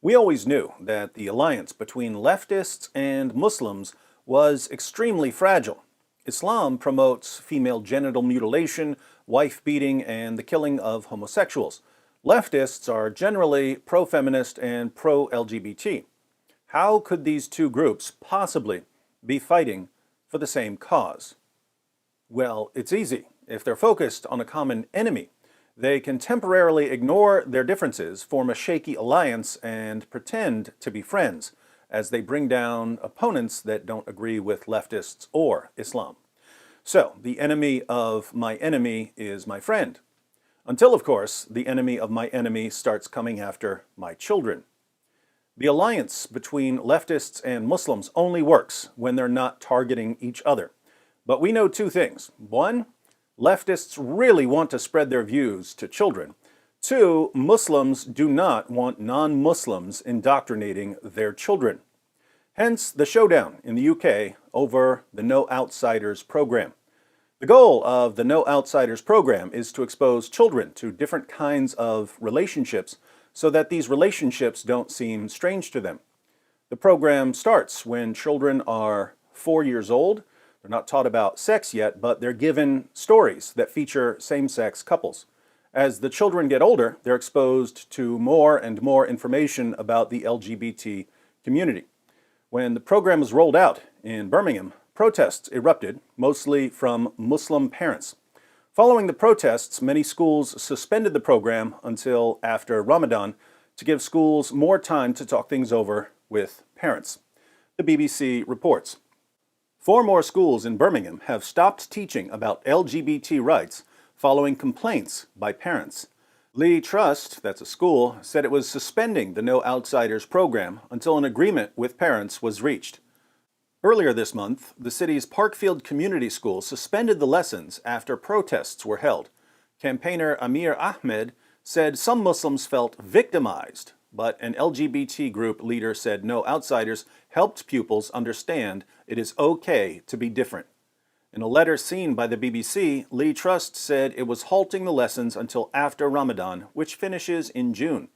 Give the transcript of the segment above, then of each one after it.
We always knew that the alliance between leftists and Muslims was extremely fragile. Islam promotes female genital mutilation, wife beating, and the killing of homosexuals. Leftists are generally pro-feminist and pro-LGBT. How could these two groups possibly be fighting for the same cause? Well, it's easy. If they're focused on a common enemy, they can temporarily ignore their differences, form a shaky alliance, and pretend to be friends as they bring down opponents that don't agree with leftists or Islam. So, the enemy of my enemy is my friend. Until, of course, the enemy of my enemy starts coming after my children. The alliance between leftists and Muslims only works when they're not targeting each other. But we know two things. One, leftists really want to spread their views to children. Two, Muslims do not want non-Muslims indoctrinating their children. Hence the showdown in the UK over the No Outsiders program. The goal of the No Outsiders program is to expose children to different kinds of relationships so that these relationships don't seem strange to them. The program starts when children are 4 years old. They're not taught about sex yet, but they're given stories that feature same-sex couples. As the children get older, they're exposed to more and more information about the LGBT community. When the program was rolled out in Birmingham, protests erupted, mostly from Muslim parents. Following the protests, many schools suspended the program until after Ramadan to give schools more time to talk things over with parents. The BBC reports. 4 more schools in Birmingham have stopped teaching about LGBT rights following complaints by parents. Lee Trust, that's a school, said it was suspending the No Outsiders program until an agreement with parents was reached. Earlier this month, the city's Parkfield Community School suspended the lessons after protests were held. Campaigner Amir Ahmed said some Muslims felt victimized, but an LGBT group leader said No Outsiders helped pupils understand it is okay to be different. In a letter seen by the BBC, Lee Trust said it was halting the lessons until after Ramadan, which finishes in June.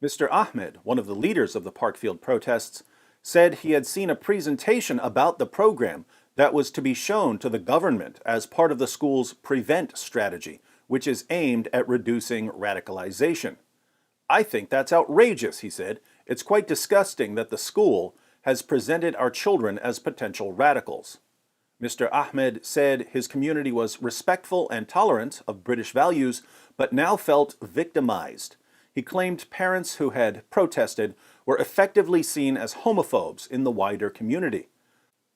Mr. Ahmed, one of the leaders of the Parkfield protests, said he had seen a presentation about the program that was to be shown to the government as part of the school's prevent strategy, which is aimed at reducing radicalization. I think that's outrageous, he said. It's quite disgusting that the school has presented our children as potential radicals. Mr. Ahmed said his community was respectful and tolerant of British values, but now felt victimized. He claimed parents who had protested were effectively seen as homophobes in the wider community.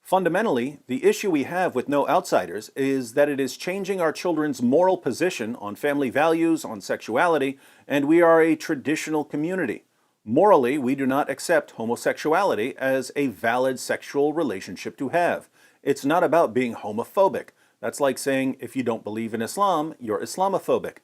Fundamentally, the issue we have with No Outsiders is that it is changing our children's moral position on family values, on sexuality, and we are a traditional community. Morally, we do not accept homosexuality as a valid sexual relationship to have. It's not about being homophobic. That's like saying if you don't believe in Islam, you're Islamophobic.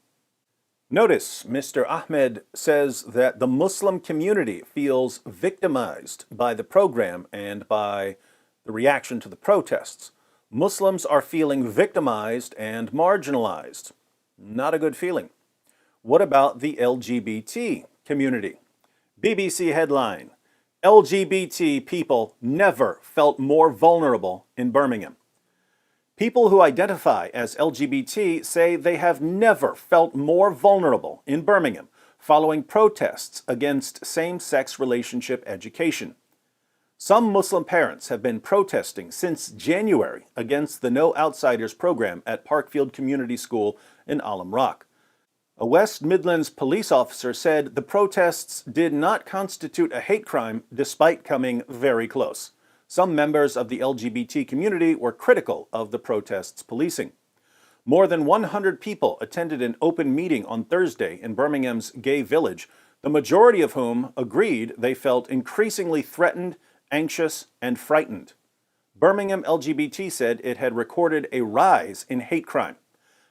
Notice Mr. Ahmed says that the Muslim community feels victimized by the program and by the reaction to the protests. Muslims are feeling victimized and marginalized. Not a good feeling. What about the LGBT community? BBC headline: LGBT people never felt more vulnerable in Birmingham. People who identify as LGBT say they have never felt more vulnerable in Birmingham following protests against same-sex relationship education. Some Muslim parents have been protesting since January against the No Outsiders program at Parkfield Community School in Alum Rock. A West Midlands police officer said the protests did not constitute a hate crime despite coming very close. Some members of the LGBT community were critical of the protests' policing. More than 100 people attended an open meeting on Thursday in Birmingham's gay village, the majority of whom agreed they felt increasingly threatened, anxious, and frightened. Birmingham LGBT said it had recorded a rise in hate crime.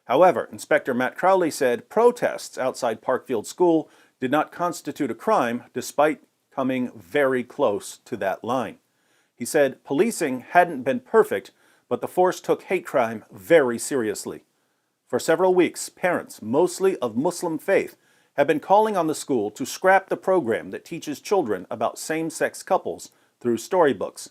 However, Inspector Matt Crowley said protests outside Parkfield School did not constitute a crime despite coming very close to that line. He said policing hadn't been perfect, but the force took hate crime very seriously. For several weeks, parents, mostly of Muslim faith, have been calling on the school to scrap the program that teaches children about same-sex couples through storybooks.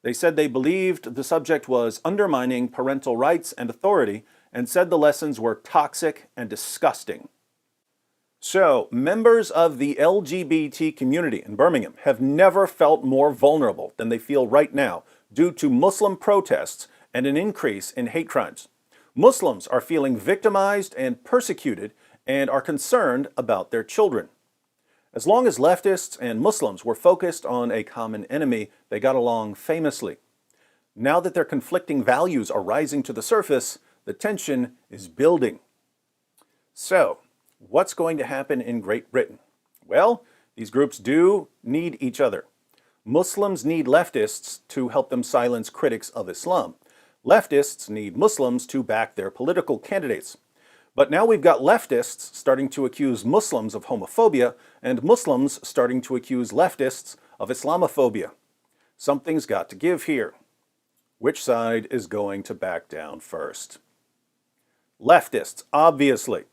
They said they believed the subject was undermining parental rights and authority and said the lessons were toxic and disgusting. So, members of the LGBT community in Birmingham have never felt more vulnerable than they feel right now due to Muslim protests and an increase in hate crimes. Muslims are feeling victimized and persecuted and are concerned about their children. As long as leftists and Muslims were focused on a common enemy, they got along famously. Now that their conflicting values are rising to the surface, the tension is building. So, what's going to happen in Great Britain? Well, these groups do need each other. Muslims need leftists to help them silence critics of Islam. Leftists need Muslims to back their political candidates. But now we've got leftists starting to accuse Muslims of homophobia and Muslims starting to accuse leftists of Islamophobia. Something's got to give here. Which side is going to back down first? Leftists, obviously.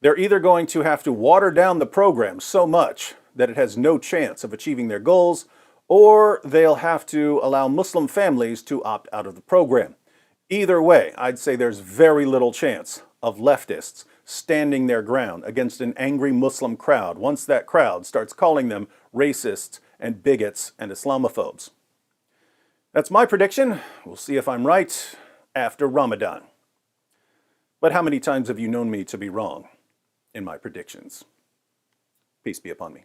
They're either going to have to water down the program so much that it has no chance of achieving their goals, or they'll have to allow Muslim families to opt out of the program. Either way, I'd say there's very little chance of leftists standing their ground against an angry Muslim crowd once that crowd starts calling them racists and bigots and Islamophobes. That's my prediction. We'll see if I'm right after Ramadan. But how many times have you known me to be wrong in my predictions? Peace be upon me.